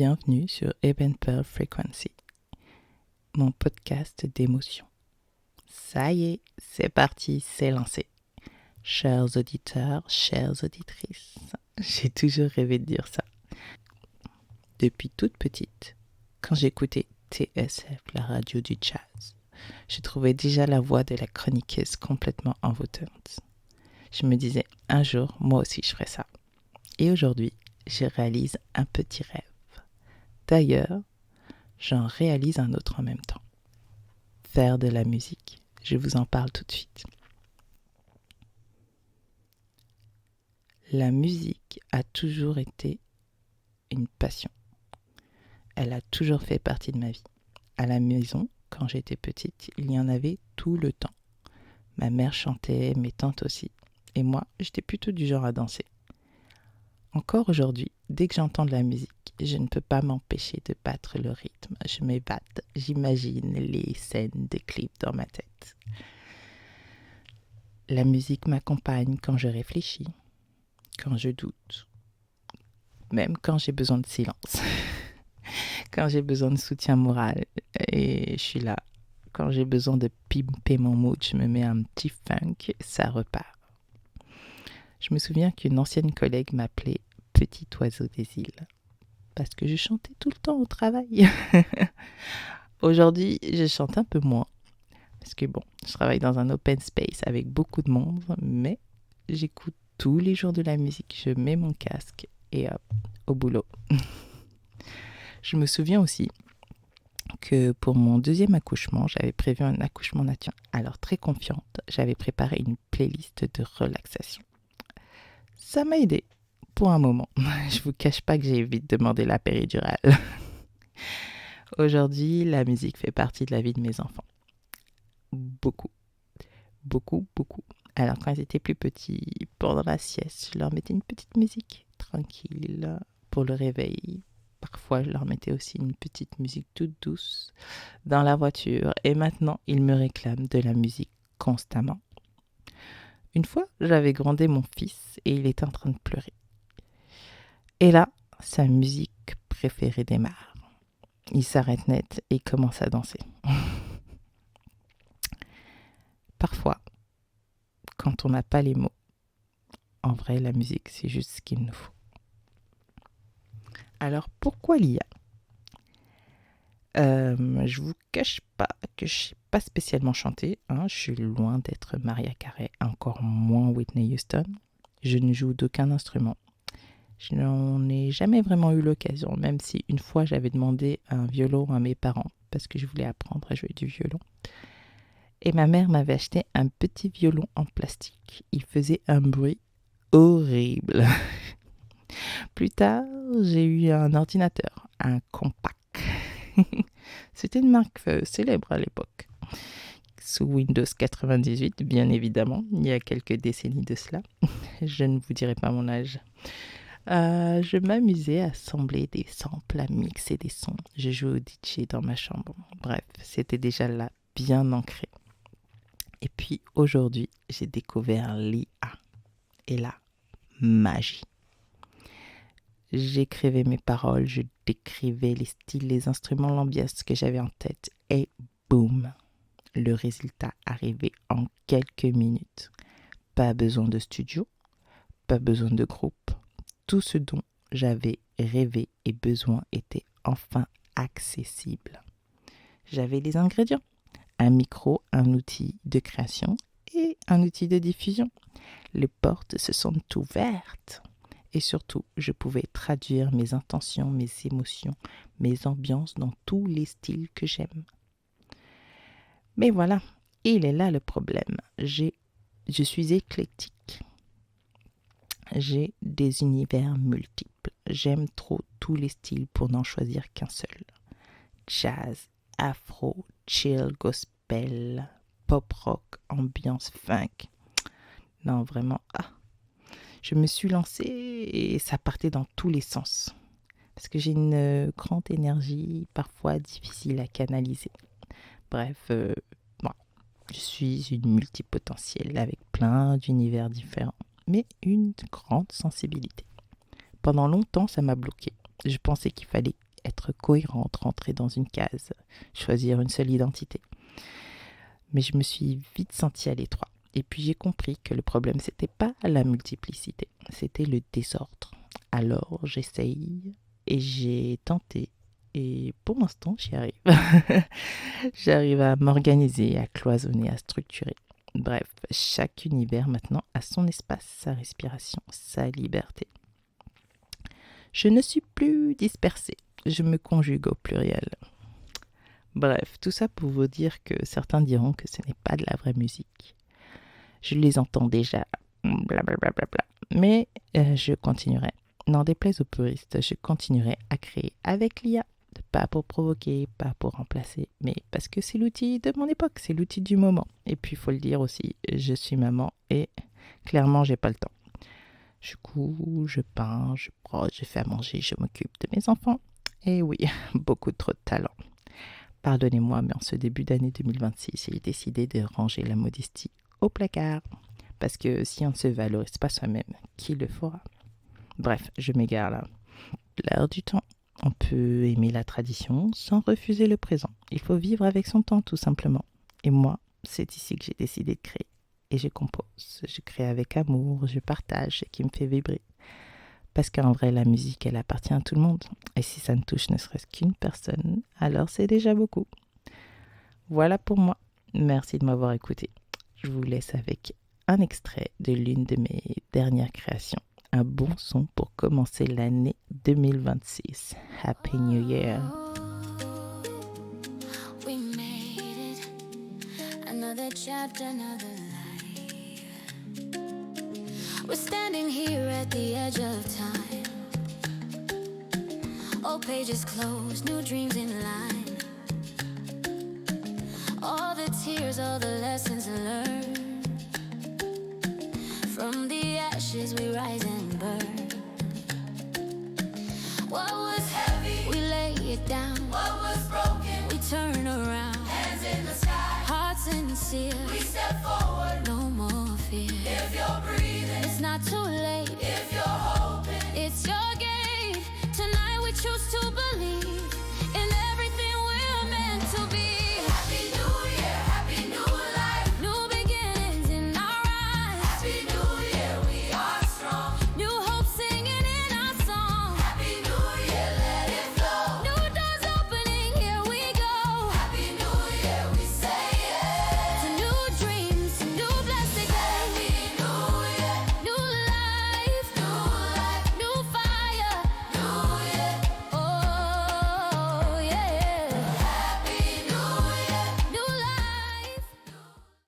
Bienvenue sur Eben Pearl Frequency, mon podcast d'émotion. Ça y est, c'est parti, c'est lancé. Chers auditeurs, chères auditrices, j'ai toujours rêvé de dire ça. Depuis toute petite, quand j'écoutais TSF, la radio du jazz, je trouvais déjà la voix de la chroniqueuse complètement envoûtante. Je me disais, un jour, moi aussi je ferai ça. Et aujourd'hui, je réalise un petit rêve. D'ailleurs, j'en réalise un autre en même temps. Faire de la musique. Je vous en parle tout de suite. La musique a toujours été une passion. Elle a toujours fait partie de ma vie. À la maison, quand j'étais petite, il y en avait tout le temps. Ma mère chantait, mes tantes aussi. Et moi, j'étais plutôt du genre à danser. Encore aujourd'hui, dès que j'entends de la musique, je ne peux pas m'empêcher de battre le rythme. Je m'ébate, j'imagine les scènes de clips dans ma tête. La musique m'accompagne quand je réfléchis, quand je doute, même quand j'ai besoin de silence, quand j'ai besoin de soutien moral, et je suis là. Quand j'ai besoin de pimper mon mood, je me mets un petit funk, ça repart. Je me souviens qu'une ancienne collègue m'appelait Petit oiseau des îles, parce que je chantais tout le temps au travail. Aujourd'hui, je chante un peu moins, parce que bon, je travaille dans un open space avec beaucoup de monde, mais j'écoute tous les jours de la musique, je mets mon casque et hop, au boulot. Je me souviens aussi que pour mon deuxième accouchement, j'avais prévu un accouchement naturel. Alors très confiante, j'avais préparé une playlist de relaxation. Ça m'a aidé pour un moment. Je vous cache pas que j'ai vite demandé la péridurale. Aujourd'hui, la musique fait partie de la vie de mes enfants. Beaucoup. Alors quand ils étaient plus petits, pendant la sieste, je leur mettais une petite musique tranquille pour le réveil. Parfois, je leur mettais aussi une petite musique toute douce dans la voiture. Et maintenant, ils me réclament de la musique constamment. Une fois, j'avais grondé mon fils et il était en train de pleurer. Et là, sa musique préférée démarre. Il s'arrête net et commence à danser. Parfois, quand on n'a pas les mots, en vrai, la musique, c'est juste ce qu'il nous faut. Alors, pourquoi l'IA ? Je vous cache pas que je sais pas spécialement chanter. Je suis loin d'être Mariah Carey, encore moins Whitney Houston. Je ne joue d'aucun instrument. Je n'en ai jamais vraiment eu l'occasion, même si une fois j'avais demandé un violon à mes parents parce que je voulais apprendre à jouer du violon. Et ma mère m'avait acheté un petit violon en plastique. Il faisait un bruit horrible. Plus tard, j'ai eu un ordinateur, un Compaq. C'était une marque célèbre à l'époque. Sous Windows 98, bien évidemment, il y a quelques décennies de cela. Je ne vous dirai pas mon âge. Je m'amusais à assembler des samples, à mixer des sons. Je jouais au DJ dans ma chambre. Bref, c'était déjà là, bien ancré. Et puis aujourd'hui, j'ai découvert l'IA. Et là, magie. J'écrivais mes paroles, je décrivais les styles, les instruments, l'ambiance que j'avais en tête. Et boum, le résultat arrivait en quelques minutes. Pas besoin de studio, pas besoin de groupe. Tout ce dont j'avais rêvé et besoin était enfin accessible. J'avais les ingrédients. Un micro, un outil de création et un outil de diffusion. Les portes se sont ouvertes. Et surtout, je pouvais traduire mes intentions, mes émotions, mes ambiances dans tous les styles que j'aime. Mais voilà, il est là le problème. Je suis éclectique. J'ai des univers multiples. J'aime trop tous les styles pour n'en choisir qu'un seul. Jazz, afro, chill, gospel, pop rock, ambiance funk. Non, vraiment, je me suis lancée et ça partait dans tous les sens. Parce que j'ai une grande énergie, parfois difficile à canaliser. Bref, je suis une multipotentielle avec plein d'univers différents, mais une grande sensibilité. Pendant longtemps, ça m'a bloquée. Je pensais qu'il fallait être cohérente, rentrer dans une case, choisir une seule identité. Mais je me suis vite sentie à l'étroit. Et puis j'ai compris que le problème, c'était pas la multiplicité, c'était le désordre. Alors j'essaye et j'ai tenté. Et pour l'instant, j'y arrive. J'arrive à m'organiser, à cloisonner, à structurer. Bref, chaque univers maintenant a son espace, sa respiration, sa liberté. Je ne suis plus dispersée, je me conjugue au pluriel. Bref, tout ça pour vous dire que certains diront que ce n'est pas de la vraie musique. Je les entends déjà, blablabla, mais je continuerai. N'en déplaise aux puristes, je continuerai à créer avec l'IA. Pas pour provoquer, pas pour remplacer, mais parce que c'est l'outil de mon époque, c'est l'outil du moment. Et puis, il faut le dire aussi, je suis maman et clairement, j'ai pas le temps. Je couds, je peins, je brosse, je fais à manger, je m'occupe de mes enfants. Et oui, beaucoup trop de talent. Pardonnez-moi, mais en ce début d'année 2026, j'ai décidé de ranger la modestie au placard. Parce que si on ne se valorise pas soi-même, qui le fera? Bref, je m'égare là. L'heure du temps. On peut aimer la tradition sans refuser le présent. Il faut vivre avec son temps, tout simplement. Et moi, c'est ici que j'ai décidé de créer. Et je compose. Je crée avec amour, je partage ce qui me fait vibrer. Parce qu'en vrai, la musique, elle appartient à tout le monde. Et si ça ne touche ne serait-ce qu'une personne, alors c'est déjà beaucoup. Voilà pour moi. Merci de m'avoir écouté. Je vous laisse avec un extrait de l'une de mes dernières créations. Un bon son pour commencer l'année 2026. Happy New Year. We made it. Another chapter, another life. We're standing here at the edge of time. Old pages closed, new dreams in line. All the tears, all the lessons learned. From the ashes we rise and burn. What was heavy, we lay it down. What was broken, we turn around. Hands in the sky, hearts sincere, we step forward.